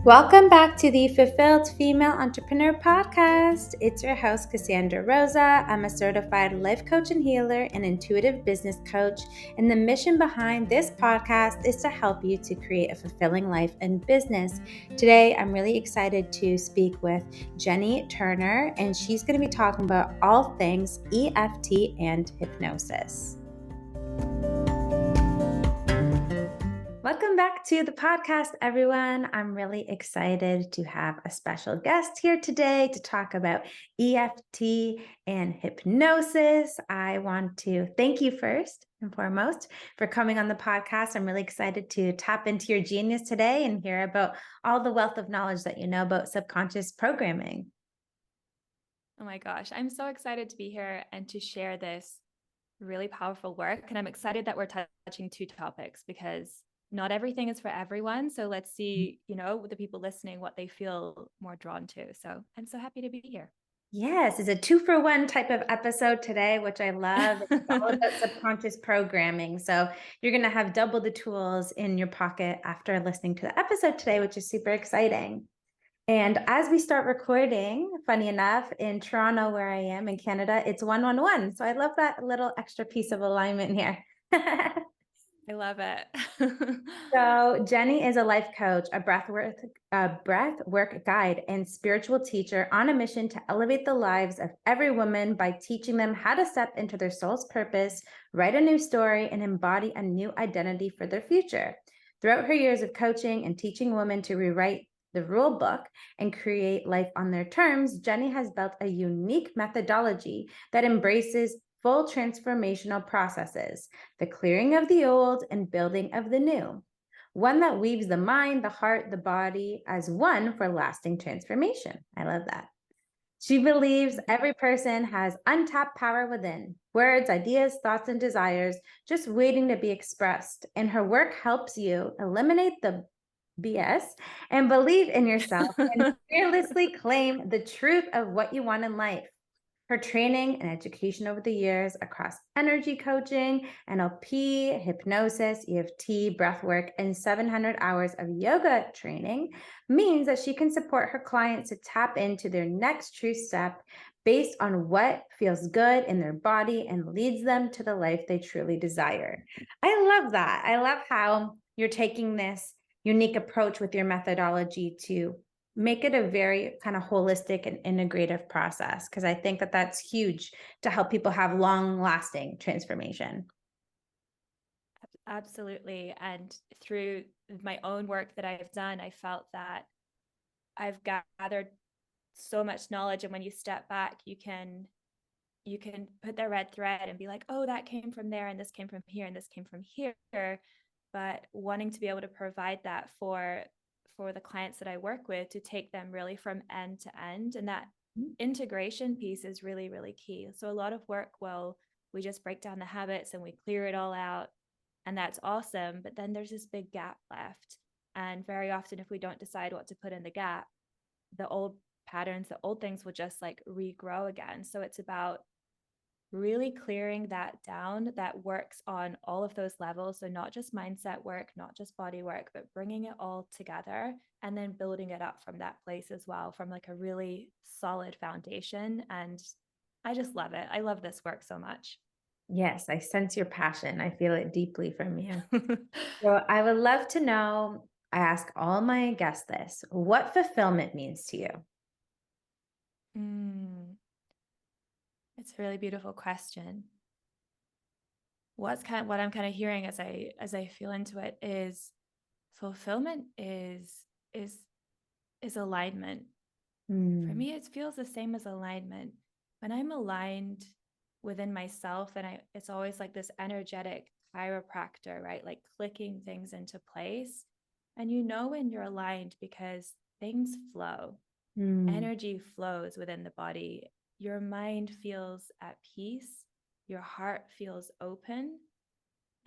Welcome back to the Fulfilled Female Entrepreneur Podcast. It's your host, Cassandra Rosa. I'm a certified life coach and healer and intuitive business coach. And the mission behind this podcast is to help you to create a fulfilling life and business. Today, I'm really excited to speak with Jenni Turner, and she's going to be talking about all things EFT and hypnosis. Welcome back to the podcast, everyone. I'm really excited to have a special guest here today to talk about EFT and hypnosis. I want to thank you first and foremost for coming on the podcast. I'm really excited to tap into your genius today and hear about all the wealth of knowledge that you know about subconscious programming. Oh my gosh, I'm so excited to be here and to share this really powerful work. And I'm excited that we're touching two topics because not everything is for everyone. So let's see, the people listening, what they feel more drawn to. So I'm so happy to be here. Yes, it's a 2-for-1 type of episode today, which I love. It's all about subconscious programming. So you're going to have double the tools in your pocket after listening to the episode today, which is super exciting. And as we start recording, funny enough, in Toronto, where I am in Canada, it's 111. So I love that little extra piece of alignment here. I love it. So Jenni is a life coach, a breath work guide, and spiritual teacher on a mission to elevate the lives of every woman by teaching them how to step into their soul's purpose, write a new story, and embody a new identity for their future. Throughout her years of coaching and teaching women to rewrite the rule book and create life on their terms, Jenni has built a unique methodology that embraces full transformational processes, the clearing of the old and building of the new, one that weaves the mind, the heart, the body as one for lasting transformation. I love that. She believes every person has untapped power within, words, ideas, thoughts, and desires just waiting to be expressed. And her work helps you eliminate the BS and believe in yourself and fearlessly claim the truth of what you want in life. Her training and education over the years across energy coaching, NLP, hypnosis, EFT, breathwork, and 700 hours of yoga training means that she can support her clients to tap into their next true step based on what feels good in their body and leads them to the life they truly desire. I love that. I love how you're taking this unique approach with your methodology to make it a very kind of holistic and integrative process, because I think that that's huge to help people have long-lasting transformation. Absolutely. And through my own work that I've done, I felt that I've gathered so much knowledge. And when you step back, you can put the red thread and be like, oh, that came from there, and this came from here, and this came from here. But wanting to be able to provide that for the clients that I work with, to take them really from end to end. And that integration piece is really, really key. So a lot of work, we just break down the habits and we clear it all out. And that's awesome. But then there's this big gap left. And very often, if we don't decide what to put in the gap, the old patterns, the old things will just like regrow again. So it's about really clearing that down, that works on all of those levels. So not just mindset work, not just body work, but bringing it all together and then building it up from that place as well, from like a really solid foundation. And I just love it. I love this work so much. Yes, I sense your passion. I feel it deeply from you. So I would love to know, I ask all my guests this, what fulfillment means to you? It's a really beautiful question. What I'm kind of hearing as I feel into it is fulfillment is alignment. For me, it feels the same as alignment. When I'm aligned within myself, and it's always like this energetic chiropractor, right? Like clicking things into place. And when you're aligned because things flow. Energy flows within the body. Your mind feels at peace. Your heart feels open.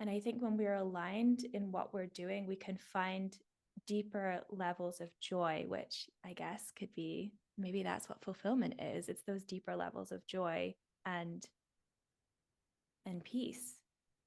And I think when we're aligned in what we're doing, we can find deeper levels of joy, which I guess could be, maybe that's what fulfillment is. It's those deeper levels of joy and peace.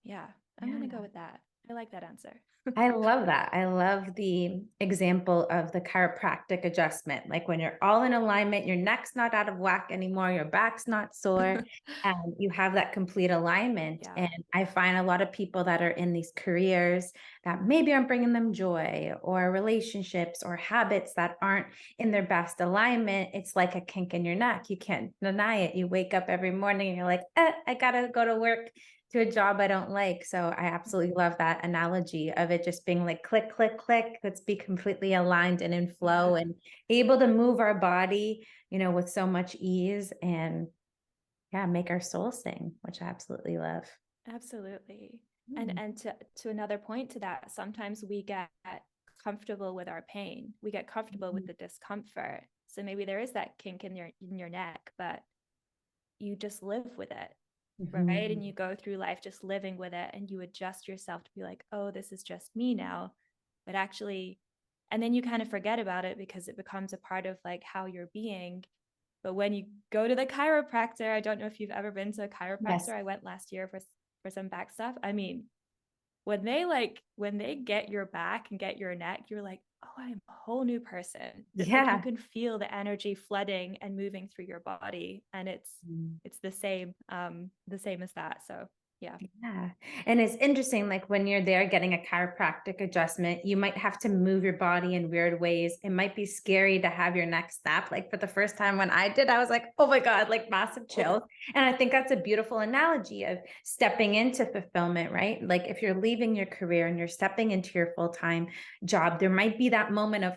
Yeah, I'm going to go with that. I like that answer. I love that. I love the example of the chiropractic adjustment. Like when you're all in alignment, your neck's not out of whack anymore, your back's not sore, and you have that complete alignment. Yeah. And I find a lot of people that are in these careers that maybe aren't bringing them joy, or relationships or habits that aren't in their best alignment. It's like a kink in your neck. You can't deny it. You wake up every morning and you're like, I gotta go to work to a job I don't like. So I absolutely love that analogy of it just being like click, click, click. Let's be completely aligned and in flow Yeah. and able to move our body, with so much ease, and yeah, make our soul sing, which I absolutely love. Absolutely. And Mm. and to another point to that, sometimes we get comfortable with our pain. We get comfortable with Mhm. the discomfort. So maybe there is that kink in your neck, but you just live with it, right? And Mhm. you go through life just living with it, and you adjust yourself to be like, oh, this is just me now. But actually, and then you kind of forget about it because it becomes a part of like how you're being. But when you go to the chiropractor, I don't know if you've ever been to a chiropractor. Yes. I went last year for some back stuff. I mean, when they get your back and get your neck, you're like, oh, I'm a whole new person. It's like you Yeah. can feel the energy flooding and moving through your body, and Mm. it's the same as that. So yeah. Yeah. And it's interesting, like when you're there getting a chiropractic adjustment, you might have to move your body in weird ways. It might be scary to have your neck snap. Like for the first time when I did, I was like, oh my God, like massive chills. And I think that's a beautiful analogy of stepping into fulfillment, right? Like if you're leaving your career and you're stepping into your full-time job, there might be that moment of,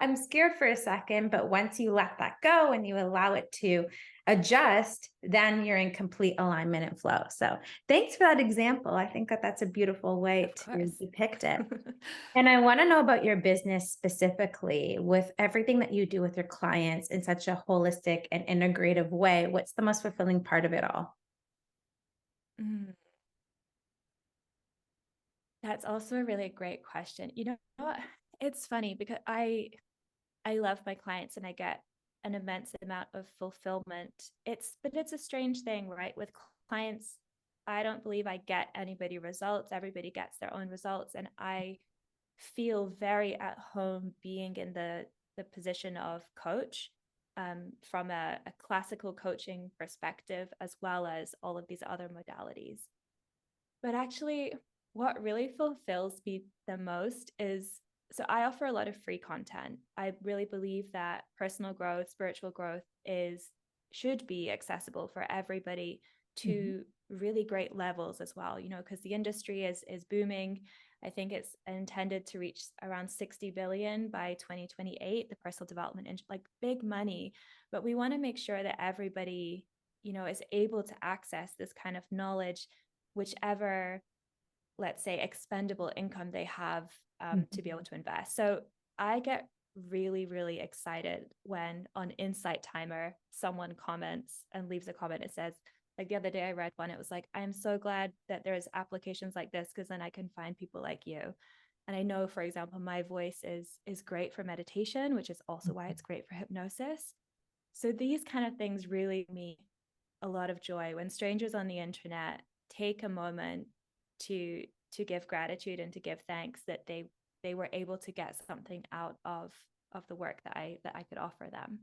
I'm scared for a second. But once you let that go and you allow it to adjust, then you're in complete alignment and flow. So thanks for that example. I think that that's a beautiful way Of to course. depict it. And I want to know about your business specifically with everything that you do with your clients in such a holistic and integrative way. What's the most fulfilling part of it all? Mm, that's also a really great question. You know what? It's funny because I love my clients and I get an immense amount of fulfillment. But it's a strange thing, right? With clients, I don't believe I get anybody results. Everybody gets their own results. And I feel very at home being in the position of coach, from a classical coaching perspective, as well as all of these other modalities. But actually, what really fulfills me the most is, so I offer a lot of free content. I really believe that personal growth, spiritual growth should be accessible for everybody Mhm. to really great levels as well, because the industry is booming. I think it's intended to reach around 60 billion by 2028, the personal development, like big money. But we want to make sure that everybody, is able to access this kind of knowledge, whichever, let's say, expendable income they have, to be able Mhm. to invest. So I get really, really excited when on Insight Timer, someone comments and leaves a comment. It says, like the other day I read one, it was like, I'm so glad that there's applications like this because then I can find people like you. And I know, for example, my voice is great for meditation, which is also why it's great for hypnosis. So these kind of things really me a lot of joy when strangers on the internet take a moment to give gratitude and to give thanks that they were able to get something out of the work that I could offer them.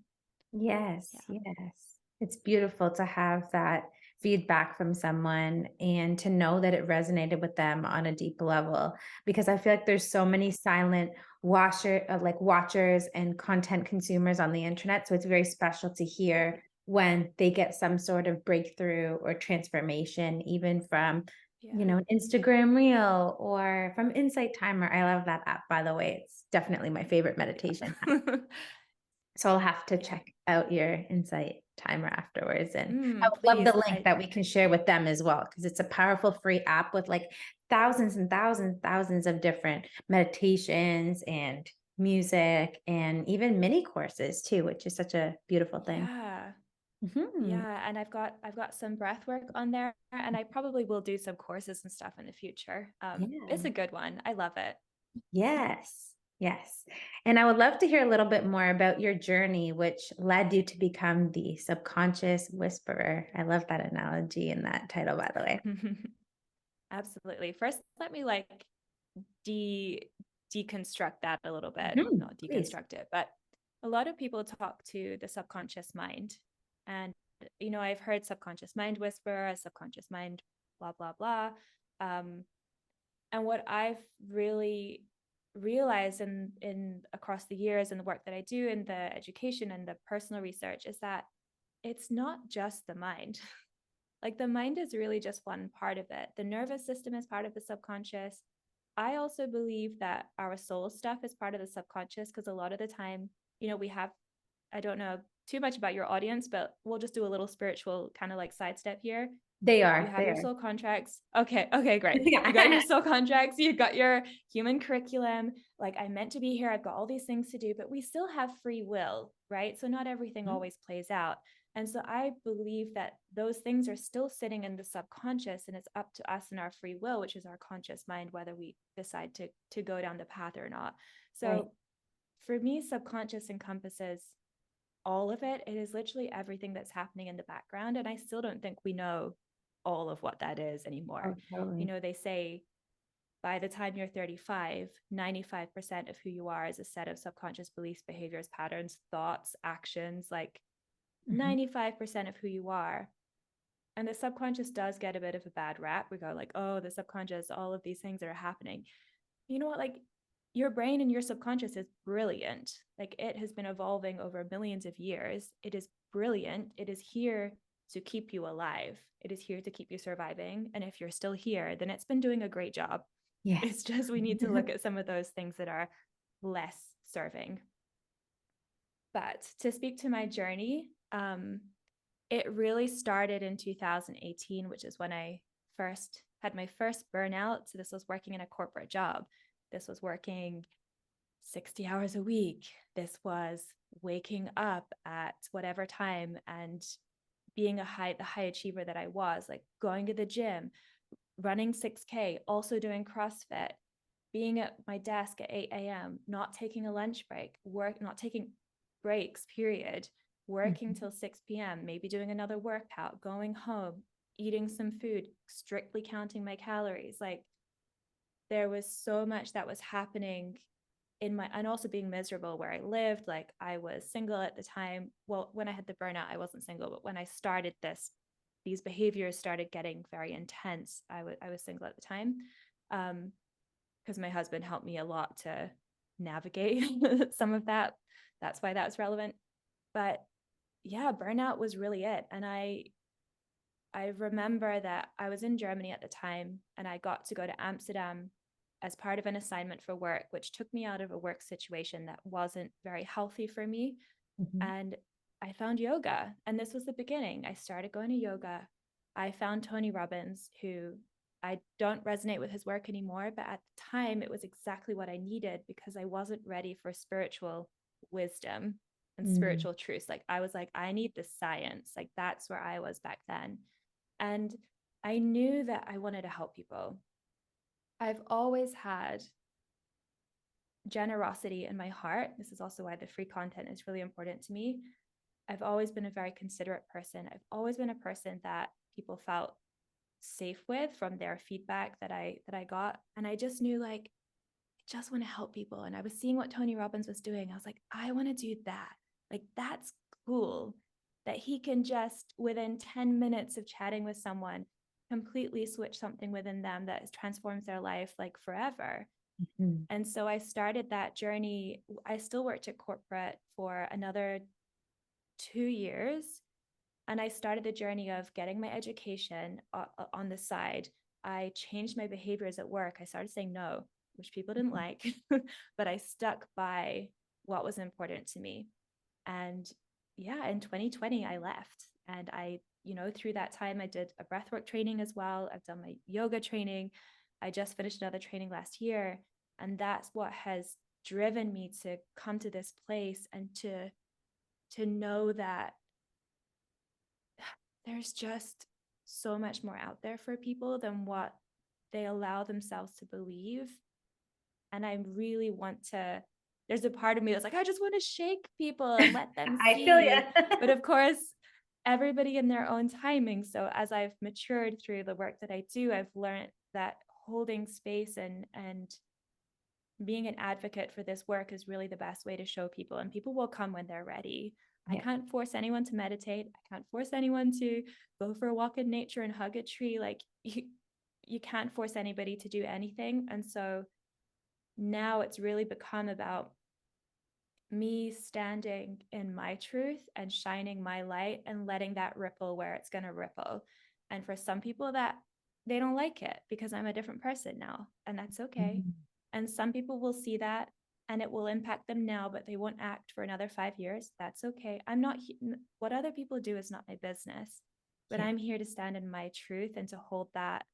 Yes, Yeah. yes. It's beautiful to have that feedback from someone and to know that it resonated with them on a deep level, because I feel like there's so many silent watchers and content consumers on the internet. So it's very special to hear when they get some sort of breakthrough or transformation, even from, Yeah. an Instagram reel or from Insight Timer. I love that app, by the way. It's definitely my favorite meditation. Yeah. So I'll have to Yeah. check out your Insight Timer afterwards. And I would love Please. the link that we can share with them as well, because it's a powerful free app with like thousands and thousands, thousands of different meditations and music and even mini courses too, which is such a beautiful thing. Yeah. Mhm. Yeah, and I've got some breath work on there, and I probably will do some courses and stuff in the future. It's Yeah. a good one. I love it. Yes. Yes. And I would love to hear a little bit more about your journey, which led you to become the subconscious whisperer. I love that analogy and that title, by the way. Absolutely. First, let me like deconstruct that a little bit, not Please. deconstruct it, but a lot of people talk to the subconscious mind. And, I've heard subconscious mind whisper, a subconscious mind, blah, blah, blah. And what I've really realized in across the years and the work that I do in the education and the personal research is that it's not just the mind. Like the mind is really just one part of it. The nervous system is part of the subconscious. I also believe that our soul stuff is part of the subconscious because a lot of the time, we have, I don't know too much about your audience, but we'll just do a little spiritual kind of like sidestep here. They You are. have They your are. soul contracts. Okay, great. You got your Yeah. soul contracts, you got your human curriculum. Like, I'm meant to be here, I've got all these things to do, but we still have free will, right? So not everything always plays out. And so I believe that those things are still sitting in the subconscious, and it's up to us and our free will, which is our conscious mind, whether we decide to go down the path or not. So Right. for me, subconscious encompasses all of it. It is literally everything that's happening in the background. And I still don't think we know all of what that is anymore. Oh, totally. They say by the time you're 35, 95% of who you are is a set of subconscious beliefs, behaviors, patterns, thoughts, actions, like 95% of who you are. And the subconscious does get a bit of a bad rap. We go like, oh, the subconscious, all of these things that are happening. You know what? Like, your brain and your subconscious is brilliant. Like, it has been evolving over millions of years. It is brilliant. It is here to keep you alive. It is here to keep you surviving. And if you're still here, then it's been doing a great job. Yes. It's just we need to look at some of those things that are less serving. But to speak to my journey, it really started in 2018, which is when I first had my first burnout. So this was working in a corporate job. This was working 60 hours a week. This was waking up at whatever time and being the high achiever that I was, like going to the gym, running 6K, also doing CrossFit, being at my desk at 8 a.m., not taking a lunch break, not taking breaks, period, working till 6 p.m., maybe doing another workout, going home, eating some food, strictly counting my calories. Like, there was so much that was happening and also being miserable where I lived. Like, I was single at the time. Well, when I had the burnout, I wasn't single, but when I started these behaviors started getting very intense. I was single at the time. Because my husband helped me a lot to navigate some of that. That's why that's relevant. But yeah, burnout was really it. And I remember that I was in Germany at the time, and I got to go to Amsterdam as part of an assignment for work, which took me out of a work situation that wasn't very healthy for me. And I found yoga, and this was the beginning. I started going to yoga. I found Tony Robbins, who I don't resonate with his work anymore, but at the time it was exactly what I needed because I wasn't ready for spiritual wisdom and spiritual truths. Like, I was like, I need the science. Like, that's where I was back then. And I knew that I wanted to help people. I've always had generosity in my heart. This is also why the free content is really important to me. I've always been a very considerate person. I've always been a person that people felt safe with from their feedback that I got. And I just knew, like, I just want to help people. And I was seeing what Tony Robbins was doing. I was like, I want to do that. Like, that's cool that he can just within 10 minutes of chatting with someone completely switch something within them that transforms their life like forever. And so I started that journey. I still worked at corporate for another 2 years. And I started the journey of getting my education on the side. I changed my behaviors at work. I started saying no, which people didn't like, but I stuck by what was important to me. And yeah, in 2020, I left. And through that time, I did a breathwork training as well. I've done my yoga training. I just finished another training last year. And that's what has driven me to come to this place and to know that there's just so much more out there for people than what they allow themselves to believe. And I really want to, there's a part of me that's like, I just want to shake people and let them I feel see. you. But of course, everybody in their own timing. So as I've matured through the work that I do, I've learned that holding space and being an advocate for this work is really the best way to show people, and people will come when they're ready. I Yeah. can't force anyone to meditate. I can't force anyone to go for a walk in nature and hug a tree. Like you can't force anybody to do anything. And so now it's really become about me standing in my truth and shining my light and letting that ripple where it's going to ripple. And for some people that they don't like it because I'm a different person now, and that's okay. Mhm. And some people will see that and it will impact them now, but they won't act for another 5 years. That's okay. I'm not, what other people do is not my business, but Yeah. I'm here to stand in my truth and to hold that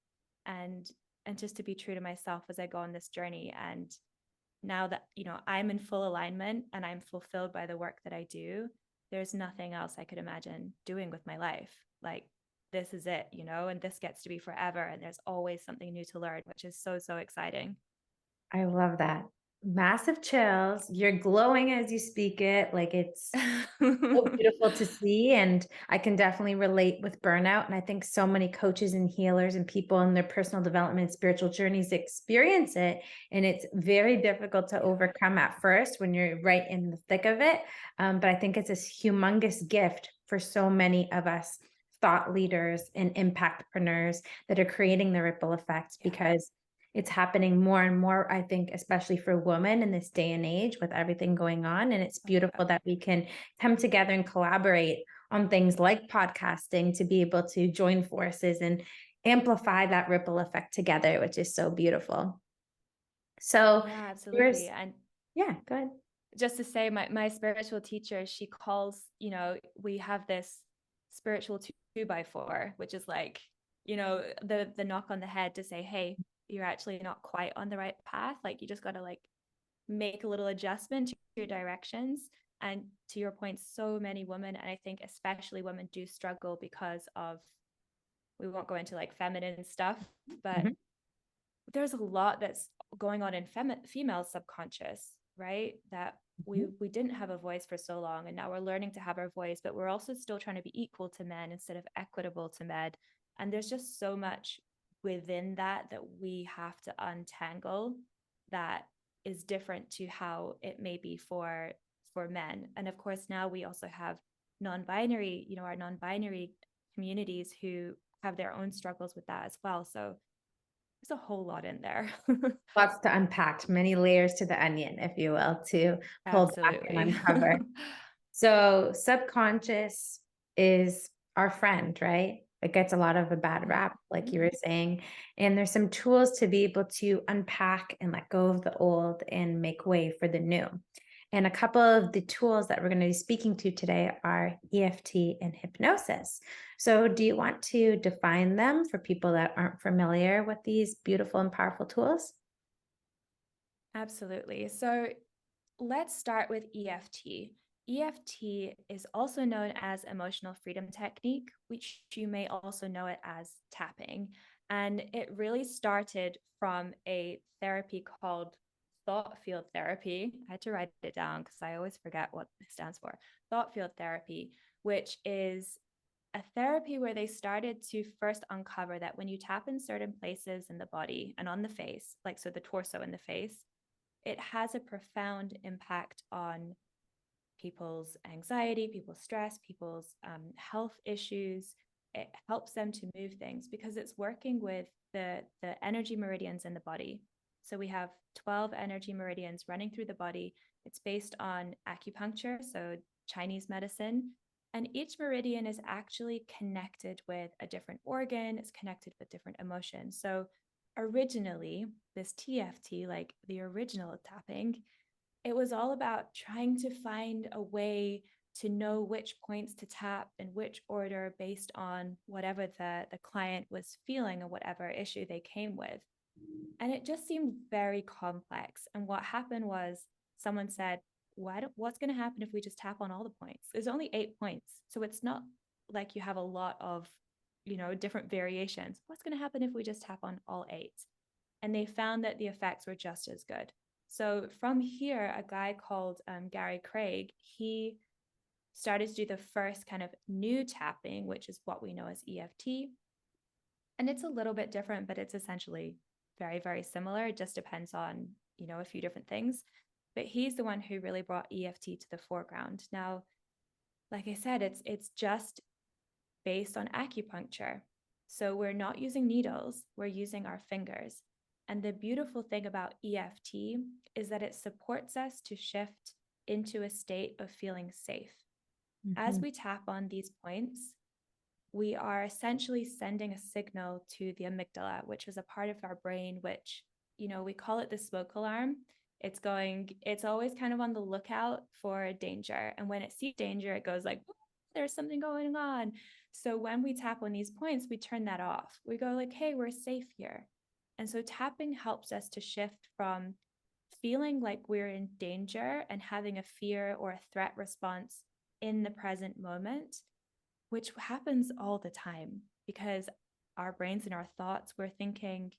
and just to be true to myself as I go on this journey. And now that, I'm in full alignment and I'm fulfilled by the work that I do, there's nothing else I could imagine doing with my life. Like, this is it, and this gets to be forever. And there's always something new to learn, which is so, so exciting. I love that. Massive chills. You're glowing as you speak it. Like it's so beautiful to see. And I can definitely relate with burnout. And I think so many coaches and healers and people in their personal development, spiritual journeys experience it. And it's very difficult to overcome at first when you're right in the thick of it. But I think it's this humongous gift for so many of us thought leaders and impactpreneurs that are creating the ripple effects, Yeah, because it's happening more and more, I think, especially for women in this day and age with everything going on. And it's beautiful that we can come together and collaborate on things like podcasting to be able to join forces and amplify that ripple effect together, which is so beautiful. So yeah, there's, absolutely. And yeah, go ahead. just to say, my spiritual teacher, she calls, we have this spiritual 2x4, which is like, the knock on the head to say, hey, you're actually not quite on the right path. Like, you just got to like make a little adjustment to your directions. And to your point, so many women, and I think especially women, do struggle because of, we won't go into like feminine stuff, but Mhm. there's a lot that's going on in female subconscious, right? That we didn't have a voice for so long, and now we're learning to have our voice, but we're also still trying to be equal to men instead of equitable to men. And there's just so much within that we have to untangle, that is different to how it may be for men. And of course, now we also have non-binary, our non-binary communities who have their own struggles with that as well. So there's a whole lot in there. Lots to unpack, many layers to the onion, if you will, to pull back and Absolutely. uncover. So subconscious is our friend, right? It gets a lot of a bad rap, like you were saying. And there's some tools to be able to unpack and let go of the old and make way for the new. And a couple of the tools that we're going to be speaking to today are EFT and hypnosis. So do you want to define them for people that aren't familiar with these beautiful and powerful tools? Absolutely. So let's start with EFT. EFT is also known as emotional freedom technique, which you may also know it as tapping. And it really started from a therapy called thought field therapy. I had to write it down because I always forget what it stands for. Thought field therapy, which is a therapy where they started to first uncover that when you tap in certain places in the body and on the face, like so the torso and the face, it has a profound impact on people's anxiety, people's stress, people's health issues. It helps them to move things because it's working with the energy meridians in the body. So we have 12 energy meridians running through the body. It's based on acupuncture, so Chinese medicine. And each meridian is actually connected with a different organ, it's connected with different emotions. So originally, this TFT, like the original tapping, it was all about trying to find a way to know which points to tap in which order based on whatever the client was feeling or whatever issue they came with. And it just seemed very complex. And what happened was someone said, what's going to happen if we just tap on all the points? There's only 8 points. So it's not like you have a lot of, different variations. What's going to happen if we just tap on all 8? And they found that the effects were just as good. So from here, a guy called Gary Craig, he started to do the first kind of new tapping, which is what we know as EFT. And it's a little bit different, but it's essentially very, very similar. It just depends on, a few different things. But he's the one who really brought EFT to the foreground. Now, like I said, it's just based on acupuncture. So we're not using needles, we're using our fingers. And the beautiful thing about EFT is that it supports us to shift into a state of feeling safe. As we tap on these points, we are essentially sending a signal to the amygdala, which is a part of our brain, which, we call it the smoke alarm. It's always kind of on the lookout for danger. And when it sees danger, it goes like, there's something going on. So when we tap on these points, we turn that off. We go like, hey, we're safe here. And so tapping helps us to shift from feeling like we're in danger and having a fear or a threat response in the present moment, which happens all the time because our brains and our thoughts, we're thinking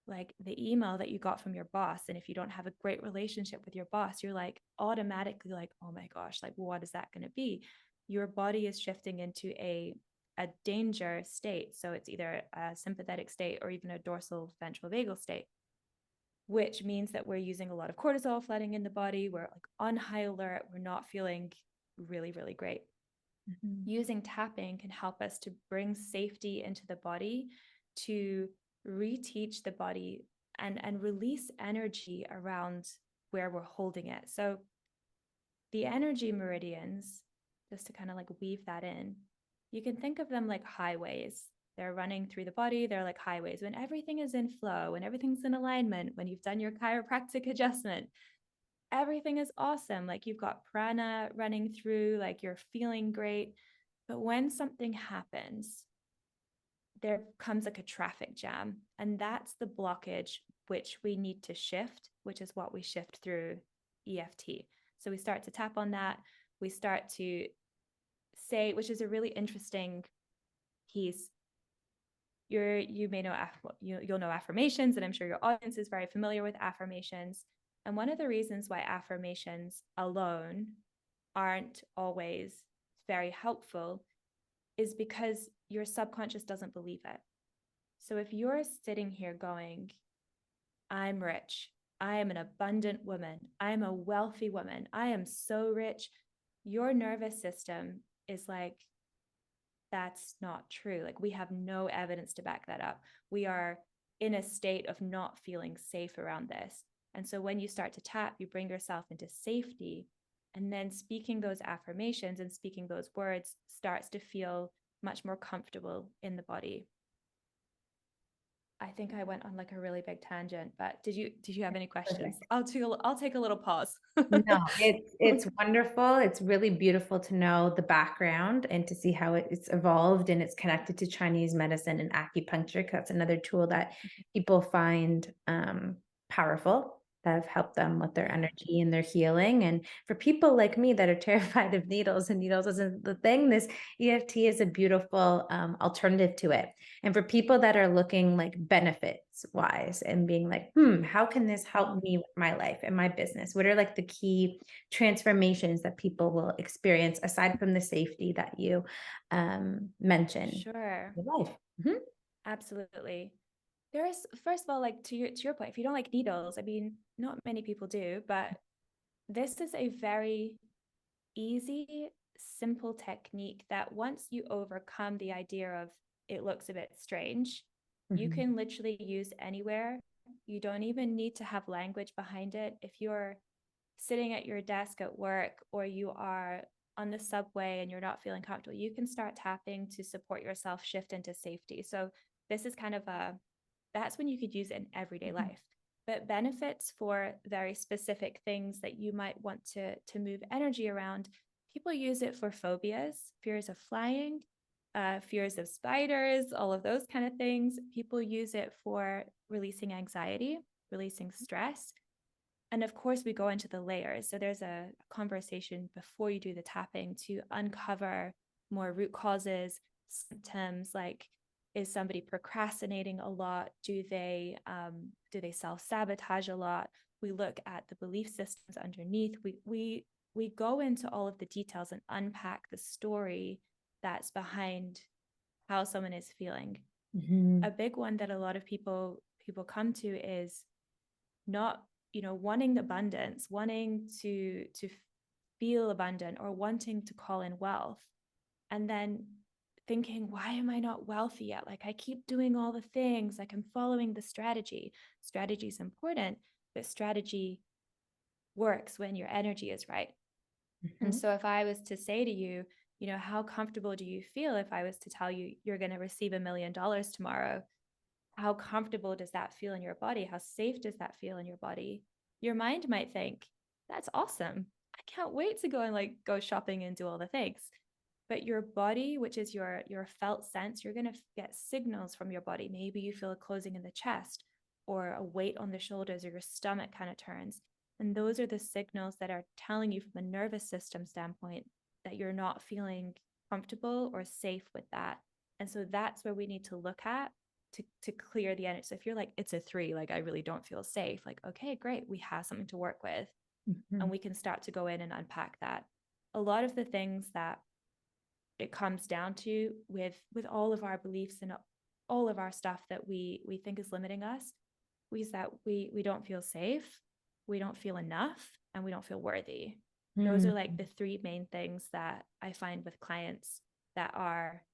like the email that you got from your boss. And if you don't have a great relationship with your boss, you're like automatically like, oh my gosh, like what is that going to be? Your body is shifting into a danger state. So it's either a sympathetic state or even a dorsal ventral vagal state, which means that we're using a lot of cortisol flooding in the body. We're like on high alert. We're not feeling really, really great. Using tapping can help us to bring safety into the body, to reteach the body and release energy around where we're holding it. So the energy meridians, just to kind of like weave that in, you can think of them like highways. They're running through the body. They're like highways. When everything is in flow, when everything's in alignment, when you've done your chiropractic adjustment, everything is awesome. Like you've got prana running through, like you're feeling great. But when something happens, there comes like a traffic jam. And that's the blockage which we need to shift, which is what we shift through EFT. So we start to tap on that. We start to say, which is a really interesting piece. You may know, you'll know affirmations, and I'm sure your audience is very familiar with affirmations. And one of the reasons why affirmations alone aren't always very helpful is because your subconscious doesn't believe it. So if you're sitting here going, I'm rich, I am an abundant woman, I am a wealthy woman, I am so rich, your nervous system is like, that's not true. Like we have no evidence to back that up. We are in a state of not feeling safe around this. And so when you start to tap, you bring yourself into safety. And then speaking those affirmations and speaking those words starts to feel much more comfortable in the body. I think I went on like a really big tangent, but did you have any questions? I'll take a little pause. No, it's wonderful. It's really beautiful to know the background and to see how it's evolved and it's connected to Chinese medicine and acupuncture, because that's another tool that people find powerful, that have helped them with their energy and their healing. And for people like me that are terrified of needles and needles isn't the thing, this EFT is a beautiful alternative to it. And for people that are looking like benefits wise and being like, how can this help me with my life and my business? What are like the key transformations that people will experience aside from the safety that you mentioned? Sure. In life. Mm-hmm. Absolutely. There's, first of all, like to your point, if you don't like needles, I mean, not many people do, but this is a very easy, simple technique that once you overcome the idea of it looks a bit strange, you Mm-hmm. can literally use anywhere. You don't even need to have language behind it. If you're sitting at your desk at work or you are on the subway and you're not feeling comfortable, you can start tapping to support yourself shift into safety. So this is kind of that's when you could use it in everyday life. But benefits for very specific things that you might want to move energy around. People use it for phobias, fears of flying, fears of spiders, all of those kind of things. People use it for releasing anxiety, releasing stress. And of course, we go into the layers. So there's a conversation before you do the tapping to uncover more root causes, symptoms, like, is somebody procrastinating a lot? Do they self-sabotage a lot? We look at the belief systems underneath. We go into all of the details and unpack the story that's behind how someone is feeling. Mhm. A big one that a lot of people come to is not, wanting abundance, wanting to feel abundant, or wanting to call in wealth, and then thinking, why am I not wealthy yet? Like, I keep doing all the things, like I'm following the strategy. Strategy is important, but strategy works when your energy is right. And Mhm. so if I was to say to you, how comfortable do you feel if I was to tell you you're going to receive $1 million tomorrow? How comfortable does that feel in your body? How safe does that feel in your body? Your mind might think, that's awesome. I can't wait to go and go shopping and do all the things. But your body, which is your felt sense, you're going to get signals from your body. Maybe you feel a closing in the chest, or a weight on the shoulders, or your stomach kind of turns. And those are the signals that are telling you, from a nervous system standpoint, that you're not feeling comfortable or safe with that. And so that's where we need to look at to clear the energy. So if you're like, it's a 3, like I really don't feel safe, like, okay, great, we have something to work with, and Mhm. we can start to go in and unpack that. A lot of the things that it comes down to with all of our beliefs and all of our stuff that we think is limiting us, is that we don't feel safe, we don't feel enough, and we don't feel worthy. Those Mm. are like the 3 main things that I find with clients that are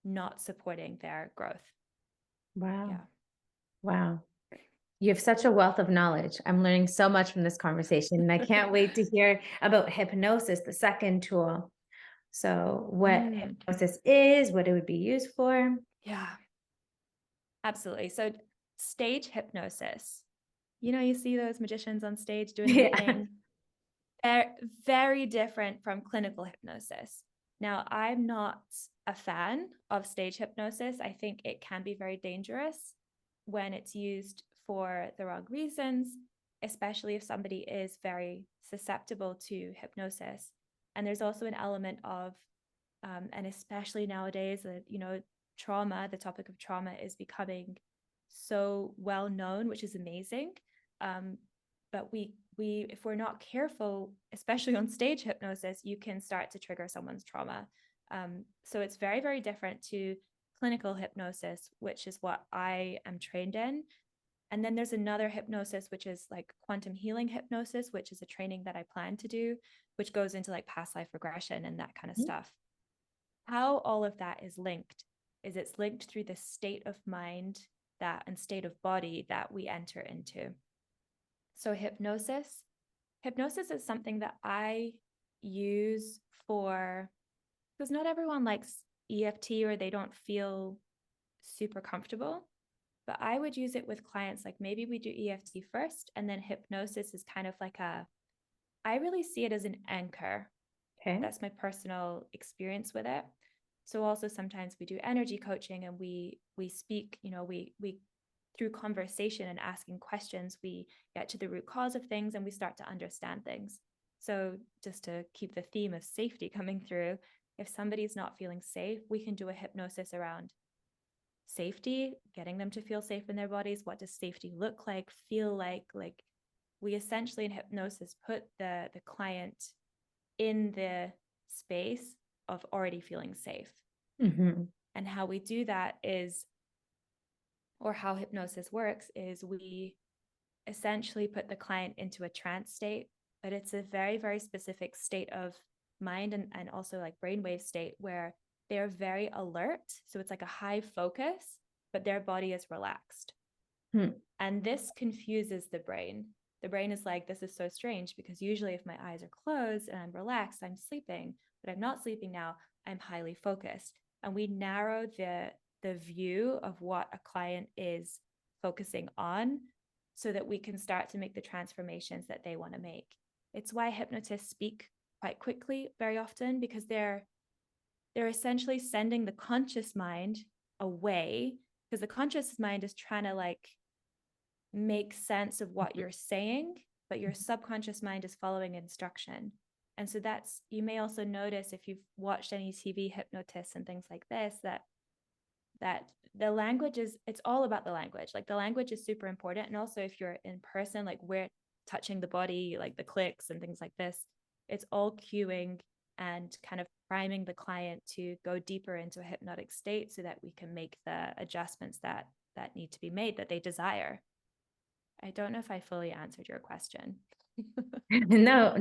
not supporting their growth. Wow. Yeah. Wow. You have such a wealth of knowledge. I'm learning so much from this conversation, and I can't wait to hear about hypnosis, the second tool. So, what Mm, hypnosis is, what it would be used for. yeah, absolutely. So stage hypnosis, you see those magicians on stage doing their Yeah. thing. They're very different from clinical hypnosis. Now, I'm not a fan of stage hypnosis. I think it can be very dangerous when it's used for the wrong reasons, especially if somebody is very susceptible to hypnosis. And there's also an element of, and especially nowadays, trauma, the topic of trauma is becoming so well known, which is amazing. But we if we're not careful, especially on stage hypnosis, you can start to trigger someone's trauma. So it's very, very different to clinical hypnosis, which is what I am trained in. And then there's another hypnosis, which is like quantum healing hypnosis, which is a training that I plan to do, which goes into like past life regression and that kind of stuff. How all of that is linked is it's linked through the state of mind that and state of body that we enter into. So hypnosis is something that I use for, because not everyone likes EFT, or they don't feel super comfortable. But I would use it with clients, like maybe we do EFT first, and then hypnosis is kind of like I really see it as an anchor. Okay. That's my personal experience with it. So also sometimes we do energy coaching, and we speak, we through conversation and asking questions, we get to the root cause of things, and we start to understand things. So just to keep the theme of safety coming through, if somebody's not feeling safe, we can do a hypnosis around safety, getting them to feel safe in their bodies. What does safety look like, feel like? Like, we essentially in hypnosis put the client in the space of already feeling safe. Mm-hmm. And how we do that is, or how hypnosis works, is we essentially put the client into a trance state, but it's a very, very specific state of mind, and also like brainwave state, where they're very alert. So it's like a high focus, but their body is relaxed. Hmm. And this confuses the brain. The brain is like, this is so strange, because usually if my eyes are closed and I'm relaxed, I'm sleeping, but I'm not sleeping now, I'm highly focused. And we narrow the view of what a client is focusing on, so that we can start to make the transformations that they want to make. It's why hypnotists speak quite quickly very often, because they're essentially sending the conscious mind away, because the conscious mind is trying to like make sense of what you're saying, but your subconscious mind is following instruction. And so that's, you may also notice if you've watched any TV hypnotists and things like this, that the language is, it's all about the language. Like, the language is super important. And also if you're in person, like we're touching the body, like the clicks and things like this, it's all cueing and kind of priming the client to go deeper into a hypnotic state so that we can make the adjustments that need to be made that they desire. I don't know if I fully answered your question. No,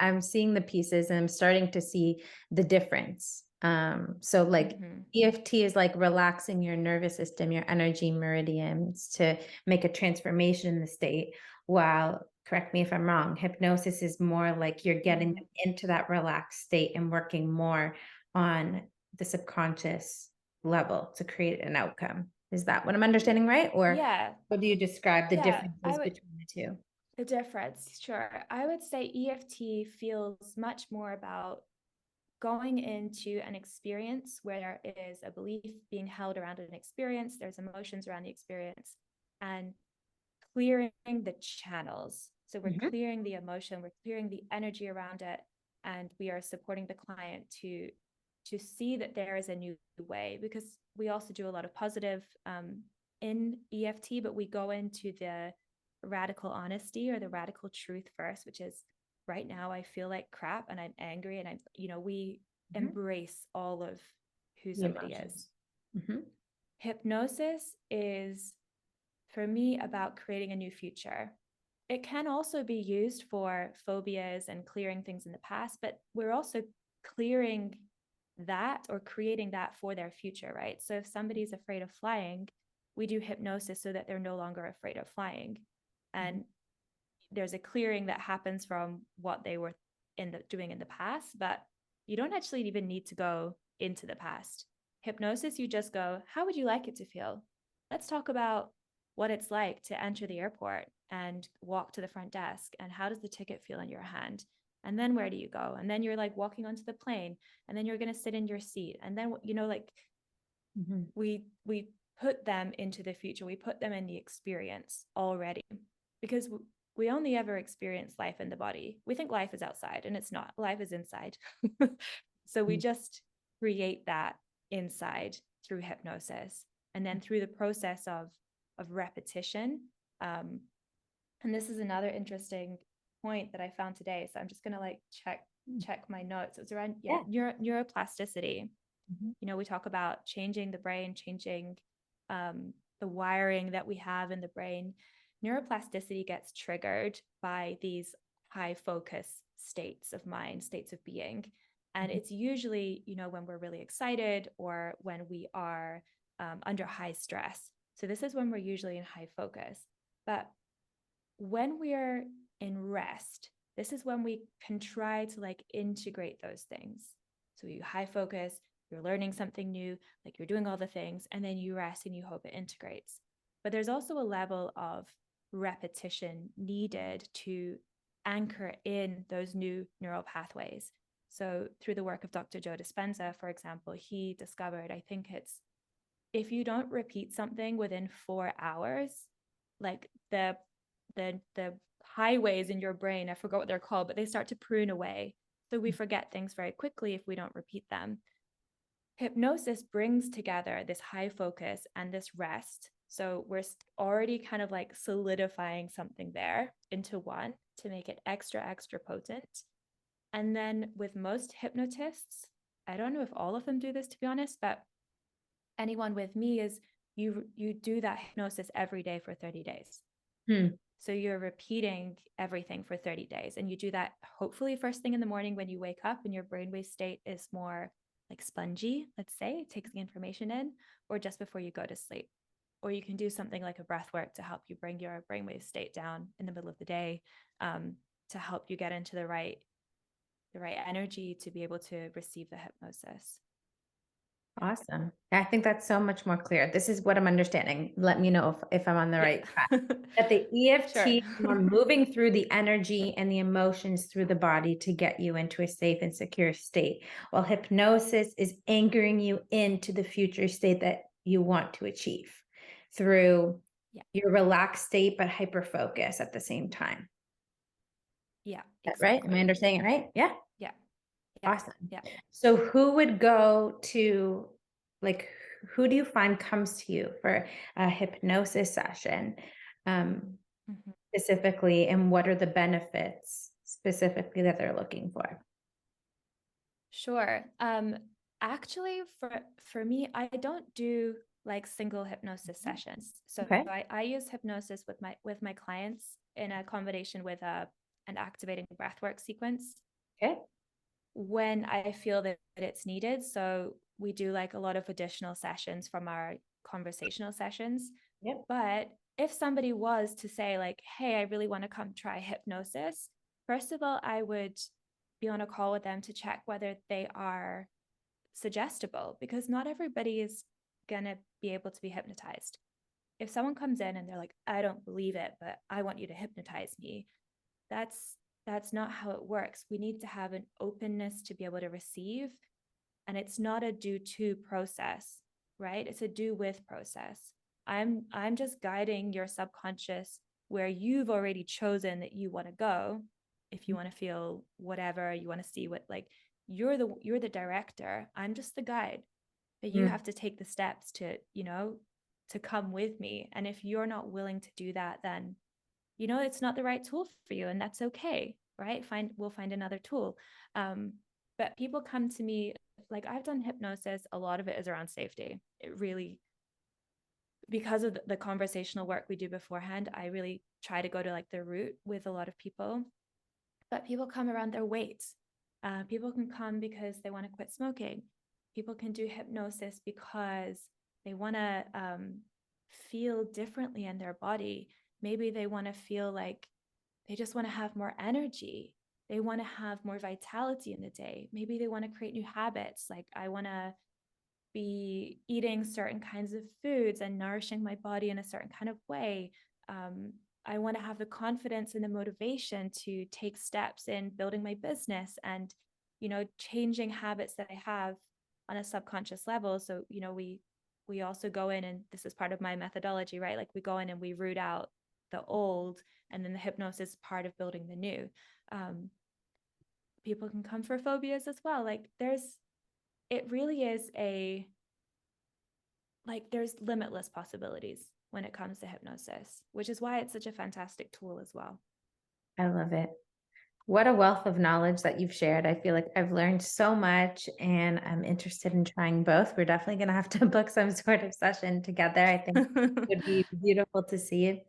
I'm seeing the pieces and I'm starting to see the difference. So like EFT is like relaxing your nervous system, your energy meridians to make a transformation in the state. While, correct me if I'm wrong, hypnosis is more like you're getting them into that relaxed state and working more on the subconscious level to create an outcome. Is that what I'm understanding, right? Or Yeah. how do you describe the Yeah, differences between the two? The difference, sure. I would say EFT feels much more about going into an experience where there is a belief being held around an experience, there's emotions around the experience, and clearing the channels. So we're clearing the emotion, we're clearing the energy around it, and we are supporting the client to see that there is a new way, because we also do a lot of positive in EFT, but we go into the radical honesty or the radical truth first, which is right now I feel like crap and I'm angry, and we embrace all of who somebody is. Hypnosis is, for me, about creating a new future. It can also be used for phobias and clearing things in the past, but we're also clearing that or creating that for their future, right? So if somebody's afraid of flying, we do hypnosis so that they're no longer afraid of flying. And there's a clearing that happens from what they were doing in the past, but you don't actually even need to go into the past. Hypnosis, you just go, how would you like it to feel? Let's talk about what it's like to enter the airport and walk to the front desk, and how does the ticket feel in your hand? And then where do you go? And then you're like walking onto the plane, and then you're going to sit in your seat. And then, we put them into the future. We put them in the experience already, because we only ever experience life in the body. We think life is outside, and it's not. Life is inside. So we just create that inside through hypnosis, and then through the process of repetition. And this is another interesting point that I found today. So I'm just going to check my notes. It was around neuroplasticity. We talk about changing the brain, changing the wiring that we have in the brain. Neuroplasticity gets triggered by these high focus states of mind, states of being. And it's usually, when we're really excited or when we are under high stress. So this is when we're usually in high focus. But when we're in rest, this is when we can try to integrate those things. So you high focus, you're learning something new, you're doing all the things, and then you rest and you hope it integrates. But there's also a level of repetition needed to anchor in those new neural pathways. So through the work of Dr. Joe Dispenza, for example, he discovered, I think it's, if you don't repeat something within 4 hours, the highways in your brain, I forgot what they're called, but they start to prune away. So we forget things very quickly if we don't repeat them. Hypnosis brings together this high focus and this rest. So we're already kind of solidifying something there into one to make it extra, extra potent. And then with most hypnotists, I don't know if all of them do this, to be honest, but anyone with me is you do that hypnosis every day for 30 days. So you're repeating everything for 30 days. And you do that hopefully first thing in the morning when you wake up and your brainwave state is more spongy, let's say, it takes the information in, or just before you go to sleep. Or you can do something like a breath work to help you bring your brainwave state down in the middle of the day, to help you get into the right energy to be able to receive the hypnosis. Awesome. I think that's so much more clear. This is what I'm understanding. Let me know if I'm on the right track. That the EFT are moving through the energy and the emotions through the body to get you into a safe and secure state, while hypnosis is anchoring you into the future state that you want to achieve through your relaxed state, but hyper focus at the same time. Yeah. Exactly. Right? Am I understanding it right? Yeah. Yeah. Awesome. Yeah. So who would go to, who do you find comes to you for a hypnosis session specifically, and what are the benefits specifically that they're looking for? Sure. Actually, for me, I don't do like single hypnosis sessions. So Okay. I use hypnosis with my clients in a combination with an activating breathwork sequence Okay. when I feel that it's needed. So we do like a lot of additional sessions from our conversational sessions. Yep. But if somebody was to say like, hey, I really want to come try hypnosis, first of all, I would be on a call with them to check whether they are suggestible, because not everybody is going to be able to be hypnotized. If someone comes in and they're like, I don't believe it, but I want you to hypnotize me, that's that's not how it works. We need to have an openness to be able to receive, and it's not a do to process, right? It's a do with process. I'm just guiding your subconscious where you've already chosen that you want to go. If you want to feel whatever, you want to see what, like, you're the director. I'm just the guide. But you Mm. have to take the steps to, to come with me. And if you're not willing to do that, then it's not the right tool for you, and that's okay, right? We'll find another tool. But people come to me, like, I've done hypnosis, a lot of it is around safety. It really, because of the conversational work we do beforehand, I really try to go to like the root with a lot of people. But people come around their weight. People can come because they want to quit smoking. People can do hypnosis because they want to feel differently in their body. Maybe they want to feel like they just want to have more energy. They want to have more vitality in the day. Maybe they want to create new habits. Like, I want to be eating certain kinds of foods and nourishing my body in a certain kind of way. I want to have the confidence and the motivation to take steps in building my business and, changing habits that I have on a subconscious level. So, we also go in, and this is part of my methodology, right? Like, we go in and we root out the old, and then the hypnosis is part of building the new. People can come for phobias as well. Like, it really is there's limitless possibilities when it comes to hypnosis, which is why it's such a fantastic tool as well. I love it. What a wealth of knowledge that you've shared. I feel like I've learned so much and I'm interested in trying both. We're definitely going to have to book some sort of session together. I think it would be beautiful to see.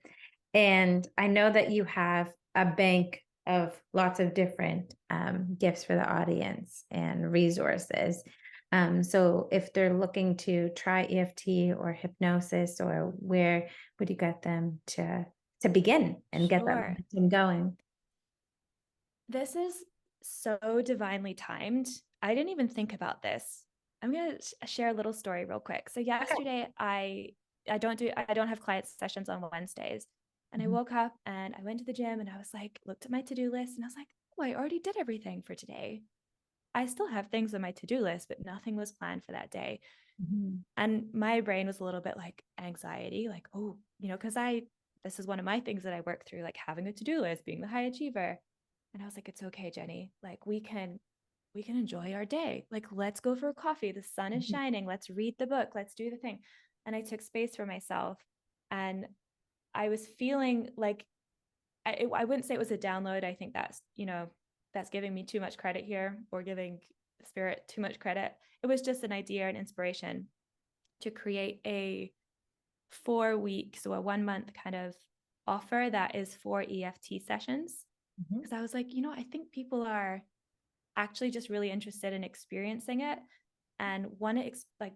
And I know that you have a bank of lots of different gifts for the audience and resources. So if they're looking to try EFT or hypnosis, or where would you get them to begin and get that Sure. momentum going? This is so divinely timed. I didn't even think about this. I'm going to share a little story real quick. So Okay. yesterday I don't have client sessions on Wednesdays. And I Mhm. woke up and I went to the gym and I was like, looked at my to-do list and I was like, oh, I already did everything for today. I still have things on my to-do list, but nothing was planned for that day. Mhm. And my brain was a little bit like anxiety, like, oh, because this is one of my things that I work through, like having a to-do list, being the high achiever. And I was like, it's okay, Jenni. Like, we can enjoy our day. Like, let's go for a coffee. The sun is Mhm. shining. Let's read the book. Let's do the thing. And I took space for myself. And I was feeling like I wouldn't say it was a download. I think that's giving me too much credit here, or giving spirit too much credit. It was just an idea and inspiration to create a 4 week, so a 1 month kind of offer that is 4 EFT sessions. Mhm. Because I was like, I think people are actually just really interested in experiencing it, and want to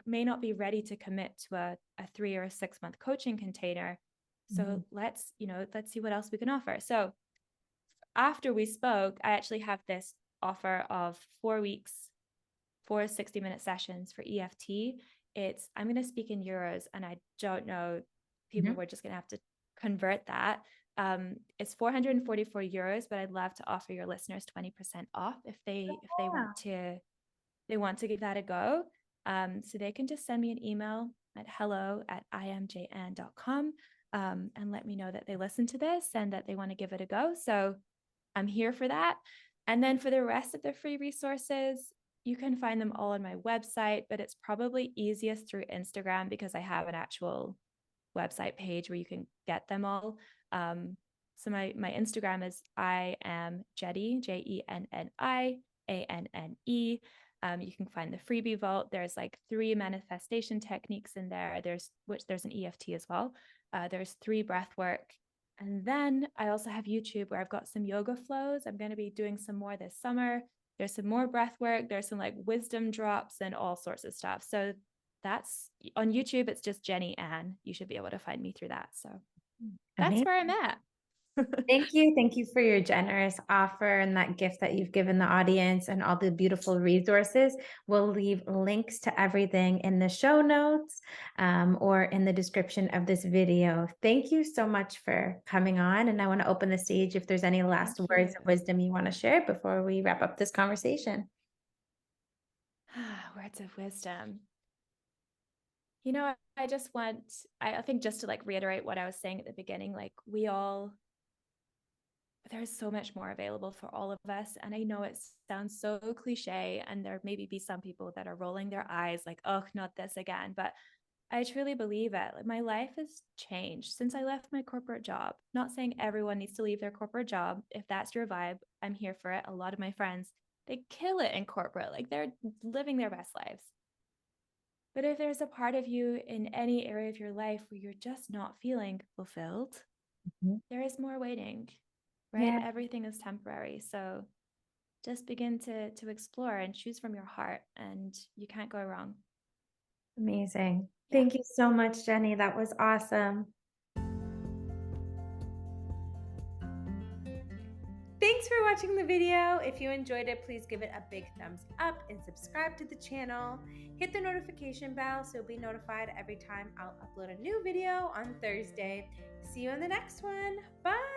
may not be ready to commit to a 3 or 6 month coaching container. So Mhm. let's see what else we can offer. So after we spoke, I actually have this offer of 4 weeks, 4 60-minute sessions for EFT. I'm going to speak in euros, and I don't know, people Mhm. were just going to have to convert that. It's 444 euros, but I'd love to offer your listeners 20% off if they Yeah. want to give that a go. So they can just send me an email at hello@imjn.com, and let me know that they listen to this and that they want to give it a go. So I'm here for that. And then for the rest of the free resources, you can find them all on my website, but it's probably easiest through Instagram because I have an actual website page where you can get them all. So my Instagram is I am Jenni, JenniAnne. You can find the freebie vault. There's like 3 manifestation techniques in there. There's an EFT as well. There's 3 breath work. And then I also have YouTube where I've got some yoga flows. I'm going to be doing some more this summer. There's some more breath work. There's some like wisdom drops and all sorts of stuff. So that's on YouTube. It's just Jenni Ann. You should be able to find me through that. So that's where I'm at. Thank you. Thank you for your generous offer and that gift that you've given the audience and all the beautiful resources. We'll leave links to everything in the show notes or in the description of this video. Thank you so much for coming on. And I want to open the stage if there's any last words of wisdom you want to share before we wrap up this conversation. Words of wisdom. You know, I think just to like reiterate what I was saying at the beginning, like there's so much more available for all of us. And I know it sounds so cliche, and there maybe be some people that are rolling their eyes like, oh, not this again. But I truly believe it. Like, my life has changed since I left my corporate job. Not saying everyone needs to leave their corporate job. If that's your vibe, I'm here for it. A lot of my friends, they kill it in corporate. Like, they're living their best lives. But if there's a part of you in any area of your life where you're just not feeling fulfilled, there is more waiting, right? Yeah. Everything is temporary. So just begin to explore and choose from your heart, and you can't go wrong. Amazing. Yeah. Thank you so much, Jenni. That was awesome. Thanks for watching the video. If you enjoyed it, please give it a big thumbs up and subscribe to the channel. Hit the notification bell so you'll be notified every time I'll upload a new video on Thursday. See you in the next one. Bye.